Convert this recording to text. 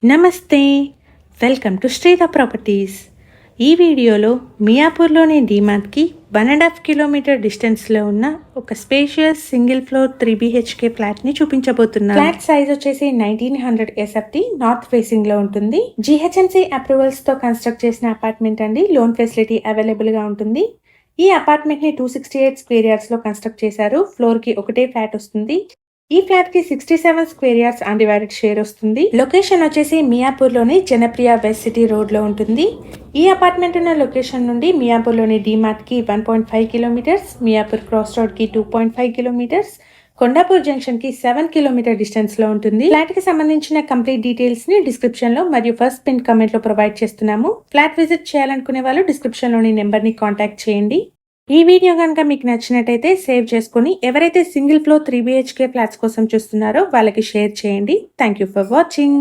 నమస్తే, welcome to శ్రీధ properties. ఈ వీడియోలో మియాపూర్లోని డీమార్ట్కి 1.5 కిలోమీటర్ డిస్టెన్స్లో ఉన్న ఒక స్పేషియస్ సింగిల్ ఫ్లోర్ 3 BHK ఫ్లాట్ని చూపించబోతున్నాను. ఫ్లాట్ సైజ్ వచ్చేసి 1900 SFT నార్త్ ఫేసింగ్లో ఉంటుంది. GHMC అప్రూవల్స్తో కన్స్ట్రక్ట్ చేసిన అపార్ట్మెంట్ అండి. లోన్ ఫెసిలిటీ అవైలబుల్గా ఉంటుంది. ఈ అపార్ట్మెంట్ని 268 స్క్వేర్ యార్డ్స్లో కన్స్ట్రక్ట్ చేశారు. ఫ్లోర్కి ఒకటే ఫ్లాట్ వస్తుంది. ఈ ఫ్లాట్ కి 67 స్క్వేర్ యార్డ్స్ అన్డివైడెడ్ షేర్ వస్తుంది. లొకేషన్ వచ్చేసి మియాపూర్లోని జనప్రియ వెస్ట్ సిటీ రోడ్ లో ఉంటుంది. ఈ అపార్ట్మెంట్ ఉన్న లొకేషన్ నుండి మియాపూర్లోని డీమార్ట్ కి 1.5 కిలోమీటర్స్, మియాపూర్ క్రాస్ రోడ్ కి 2.5 కిలోమీటర్స్, కొండాపూర్ జంక్షన్ కి 7 కిలోమీటర్ డిస్టెన్స్ లో ఉంటుంది. ఫ్లాట్ కి సంబంధించిన కంప్లీట్ డీటెయిల్స్ ని డిస్క్రిప్షన్ లో మరియు ఫస్ట్ పిన్ కమెంట్ లో ప్రొవైడ్ చేస్తున్నాము. ఫ్లాట్ విజిట్ చేయాలనుకునే వాళ్ళు డిస్క్రిప్షన్ లోని నెంబర్ ని కాంటాక్ట్ చేయండి. ఈ వీడియో కనుక మీకు నచ్చినట్టయితే సేవ్ చేసుకుని ఎవరైతే సింగిల్ ఫ్లోర్ 3 BHK ఫ్లాట్స్ కోసం చూస్తున్నారో వాళ్ళకి షేర్ చేయండి. Thank you for watching.